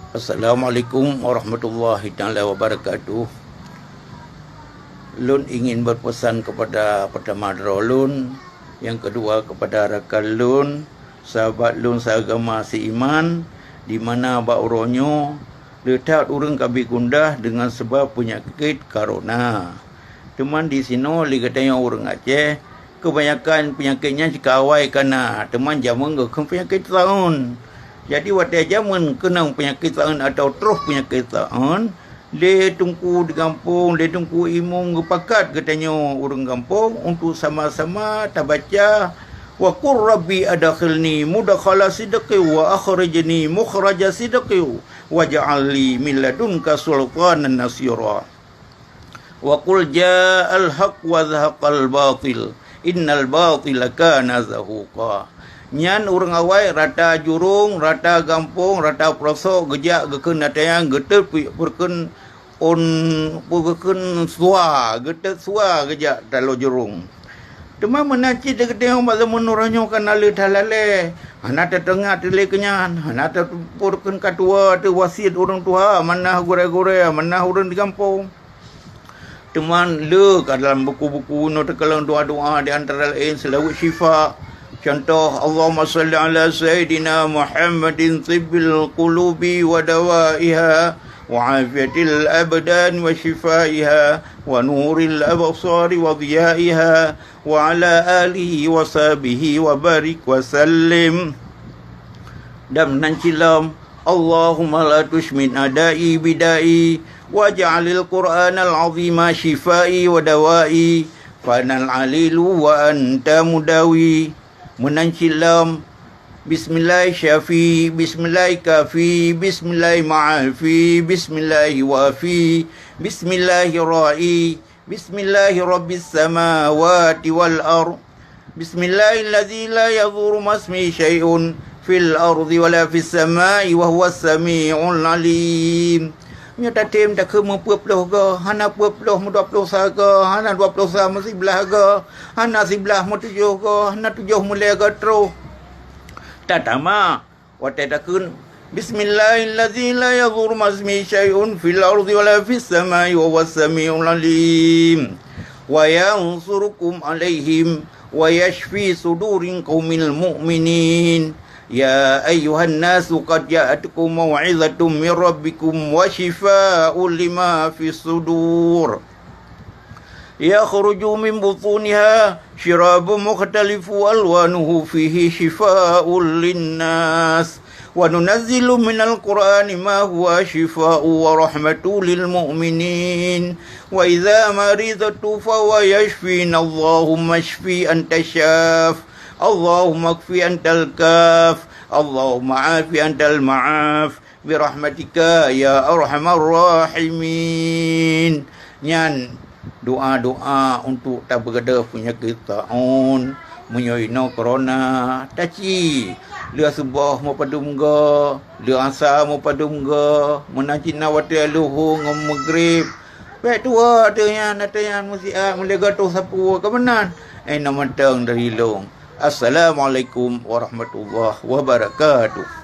Assalamualaikum warahmatullahi taala wabarakatuh. Lun ingin berpesan kepada pertama Lun, yang kedua kepada rakan Lun, sahabat Lun seagama seiman, di mana bauronyo letak urang kabi gundah dengan sebab penyakit corona. Teman di sini li katanya orang Aceh, kebanyakan penyakitnya cikawai kana teman jaman ke penyakit tahun. Jadi waktu zaman kena penyakit tahun atau terus penyakit tahun, dia tunggu di kampung, dia tunggu imung gepakat katanya orang kampung untuk sama-sama tabaca wa qur rabbi adkhilni mudkhala sidqi wa akhrijni mukhraja sidqi waj'al li min ladunka sultanan nasira wa qul ja'al haqq wa zahaqal batil innal batila kana zahuqa. Nyan urang awai rata jurung, rata gampung, rata prosok gejak geken natayang getet perken on perken sua, getet sua gejak dalam jurung. Tema menaci de gedeng bala menuranyo kan ale dalale. Hana tetengah tele kenyan, hana perken katua tu wasit orang tua, mana gore-gore, mana urang di kampung. Teman le kat dalam buku-buku no tekalang doa-doa di antara lain selawat syifa. Contoh Allahumma salli ala Sayyidina Muhammadin tibbil qulubi wa dawaiha wa afiyatil abdan wa shifaiha wa nuril absari wa dhiyaiha wa ala alihi wa sahbihi wa barik wa sallim. Dan nancilam Allahumma la tushmin adai bidai waj'alil Qur'anal azima shifai wa dawai fanal alilu wa anta mudawi. Menancilam bismillah syafi, bismillah kafi, bismillah ma'afi, bismillah wafi, bismillah ra'i, bismillah rabbis samawati wal ard, bismillah alladzi la yadhurru masmi syai'un fil ardi wala fis samai wa huwas sami'ul alim. Nya tatim tak ke mepeploh ke, hana peploh mu 20 saga, hana 20 sa mu 11 ke, hana 11 mu 7 ke, hana 7 mu le ke terus. Tatama wate takun bismillahirrahmanirrahim la yadhurru masmi syai'un fil ardi wala fis samai wa huwas sami'ul alim. Wa yansurukum alaihim wa yashfi sudurin qaumil mu'minin. Ya ayyuhan nasu qad ja'atukum maw'izatun min rabbikum wa shifaa'un lima fis sudur. Yakhruju min butuniha syirabun mukhtalifu alwanuhu fihi shifaa'un linnas wa nunazzilu minal qur'ani ma huwa shifaa'un wa rahmatun lil mu'minin wa idza maridtu fa huwa yashfin. Allahumma shfi anta syaf, Allahumma kfi antal kaf, Allahumma afi antal ma'af birahmatika ya arhamar rahimin. Nyan doa-doa untuk tak berada penyakit taun menyoino corona taci lia subah mo padungga lia asa mo padungga menaci nawati luhu ngom maghrib baik tua tanya natanya musia mulega tu sapu kebenan nama tang dari long. Assalamualaikum warahmatullahi wabarakatuh.